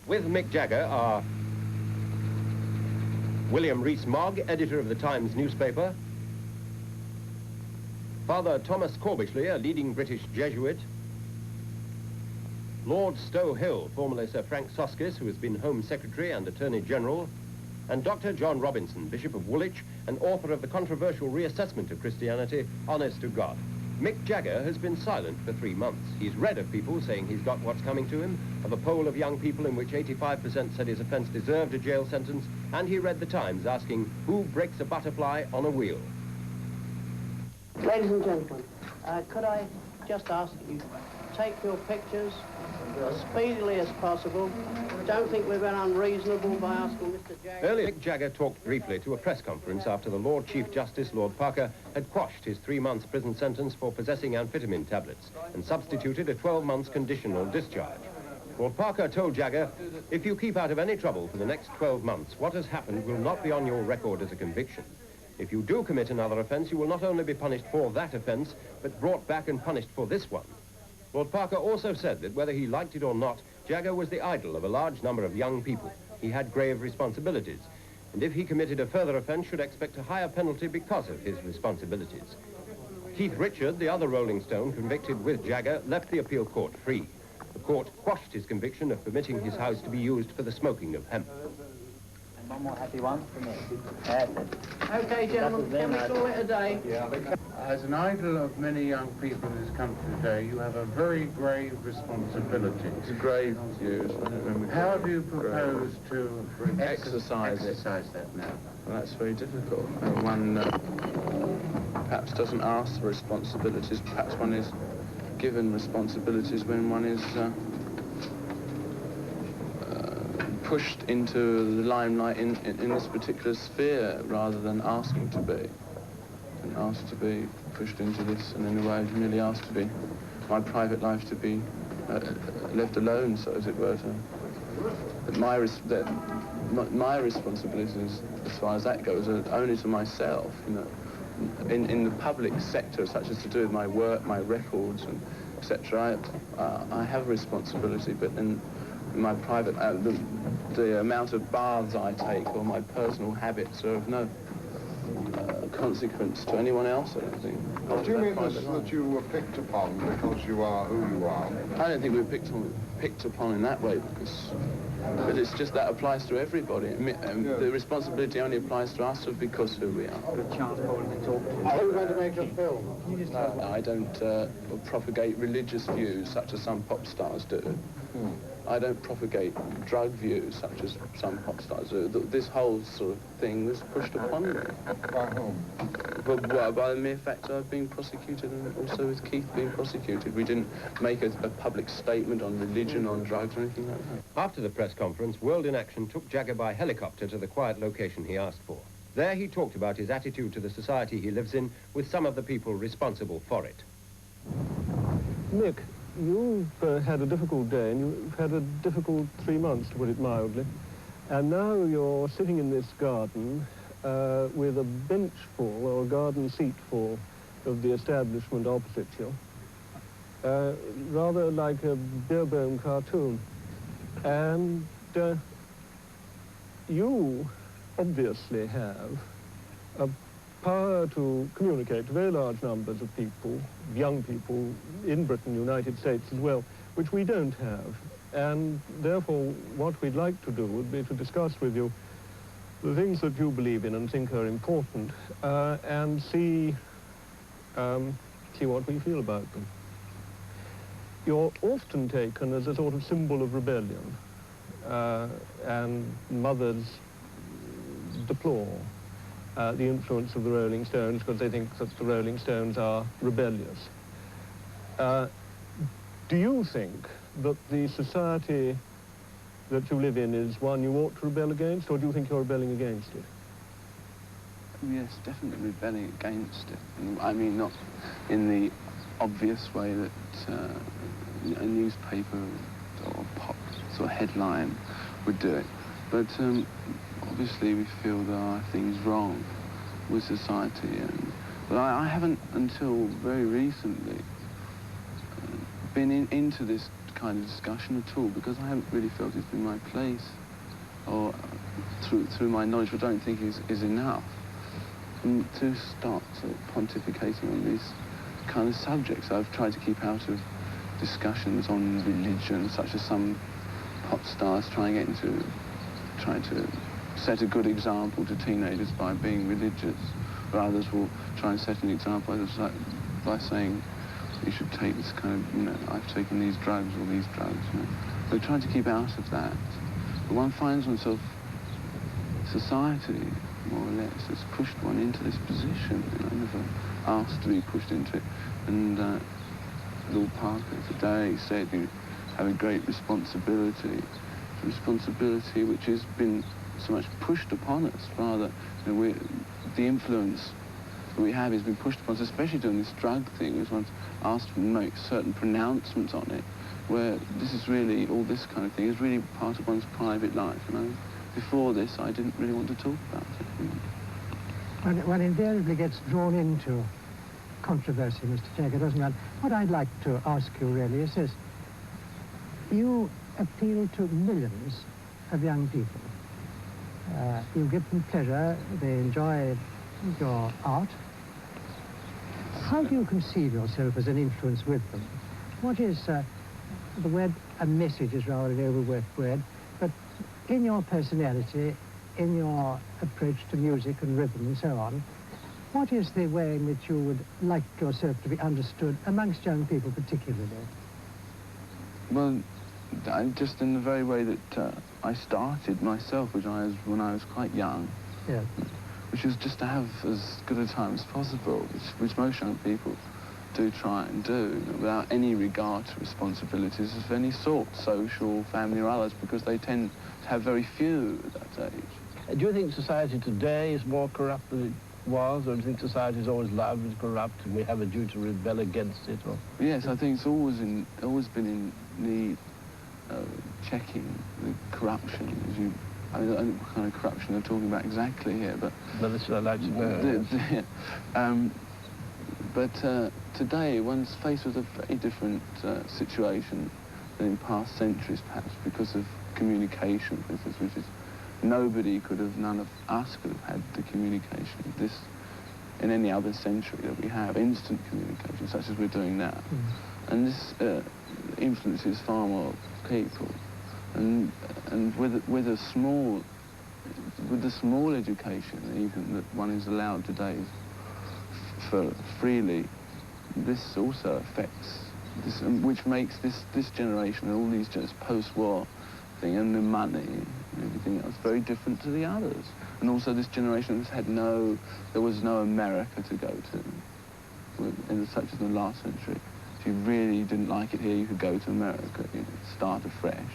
With Mick Jagger are William Rees-Mogg, editor of the Times newspaper, Father Thomas Corbishley, a leading British Jesuit, Lord Stow Hill, formerly Sir Frank Soskis, who has been Home Secretary and Attorney General, and Dr. John Robinson, Bishop of Woolwich and author of the controversial reassessment of Christianity, Honest to God. Mick Jagger has been silent for 3 months. He's read of people saying he's got what's coming to him, of a poll of young people in which 85% said his offence deserved a jail sentence, and he read the Times asking, who breaks a butterfly on a wheel? Ladies and gentlemen, could I just ask you to take your pictures as speedily as possible? Don't think we've been unreasonable by asking Mr. Jagger. Earlier, Mick Jagger talked briefly to a press conference after the Lord Chief Justice, Lord Parker, had quashed his 3 months prison sentence for possessing amphetamine tablets and substituted a 12 months conditional discharge. Lord Parker told Jagger, if you keep out of any trouble for the next 12 months, what has happened will not be on your record as a conviction. If you do commit another offence, you will not only be punished for that offence, but brought back and punished for this one. Lord Parker also said that whether he liked it or not, Jagger was the idol of a large number of young people. He had grave responsibilities, and if he committed a further offence, should expect a higher penalty because of his responsibilities. Keith Richard, the other Rolling Stone convicted with Jagger, left the appeal court free. The court quashed his conviction of permitting his house to be used for the smoking of hemp. And one more happy one for me. Okay, gentlemen, can we call it a day? As an idol of many young people in this country today, you have a very grave responsibility. It's a grave view. How do you propose to Exercise that now? Well, that's very difficult. One perhaps doesn't ask for responsibilities. Perhaps one is given responsibilities when one is pushed into the limelight in this particular sphere rather than asking to be. And asked to be pushed into this, and in a way merely asked to be my private life to be left alone, so as it were. That my responsibilities, as far as that goes, are only to myself. You know, in the public sector, such as to do with my work, my records, and etc. I have responsibility, but in my private, the amount of baths I take or my personal habits are of no consequence to anyone else, I don't think. Do you mean that you were picked upon because you are who you are? I don't think we were picked upon in that way, but it's just that applies to everybody. The responsibility only applies to us because who we are. Are you going to make a film? I don't propagate religious views such as some pop stars do. I don't propagate drug views such as some pop stars do. This whole sort of thing was pushed upon me. By whom? By the mere fact I've been prosecuted, and also with Keith being prosecuted. We didn't make a public statement on religion, on drugs, or anything like that. After the press conference, World in Action took Jagger by helicopter to the quiet location he asked for. There he talked about his attitude to the society he lives in with some of the people responsible for it. Mick, you've had a difficult day, and you've had a difficult 3 months, to put it mildly. And now you're sitting in this garden with a bench full, or a garden seat full, of the establishment opposite you. Rather like a Beerbohm cartoon. And you obviously have a power to communicate to very large numbers of people, young people, in Britain, United States as well, which we don't have. And therefore, what we'd like to do would be to discuss with you the things that you believe in and think are important, and see what we feel about them. You're often taken as a sort of symbol of rebellion, and mothers deplore the influence of the Rolling Stones because they think that the Rolling Stones are rebellious. Do you think that the society that you live in is one you ought to rebel against, or do you think you're rebelling against it? Yes, definitely rebelling against it. I mean, not in the obvious way that a newspaper or pop sort of headline would do it, but obviously we feel there are things wrong with society, but I haven't until very recently been into this kind of discussion at all, because I haven't really felt it's been my place, or through my knowledge, which I don't think is enough, and to start sort of pontificating on these kind of subjects. I've tried to keep out of discussions on religion, such as some pop stars trying to set a good example to teenagers by being religious, or others will try and set an example by saying you should take this kind of, you know, I've taken these drugs or these drugs. You know. We're trying to keep out of that. But one finds oneself, society, more or less, has pushed one into this position. You know, never asked to be pushed into it. And Lord Parker today said you have a great responsibility. A responsibility which has been so much pushed upon us, rather. You know, the influence that we have has been pushed upon us, especially doing this drug thing. One's asked to make certain pronouncements on it, where this is really, all this kind of thing is really part of one's private life. You know, before this, I didn't really want to talk about it. You know. One invariably gets drawn into controversy, Mr. Jagger, doesn't one? What I'd like to ask you really is this: you appeal to millions of young people. You give them pleasure, they enjoy your art. How do you conceive yourself as an influence with them? What is, the word a message is rather an overworked word, but in your personality, in your approach to music and rhythm and so on, what is the way in which you would like yourself to be understood amongst young people particularly? Well, just in the very way that I started myself, when I was quite young. Yeah. Which was just to have as good a time as possible, which most young people do try and do, without any regard to responsibilities of any sort, social, family or others, because they tend to have very few at that age. Do you think society today is more corrupt than it was, or do you think society has always loved and corrupt and we have a duty to rebel against it? Or? Yes, I think it's always been in need of checking the corruption, as you... I don't know what kind of corruption they're talking about exactly here, but... No, that's what I'd like to know. But today, one's faced with a very different situation than in past centuries, perhaps, because of communication, for instance, which is... none of us could have had the communication of this in any other century that we have, instant communication, such as we're doing now. And this influences far more people. And with the small education, even that one is allowed today for freely, this also affects this, which makes this generation and all these just post-war thing and the money and everything else very different to the others. And also this generation has had there was no America to go to, such as in the last century. If you really didn't like it here, you could go to America, you know, start afresh.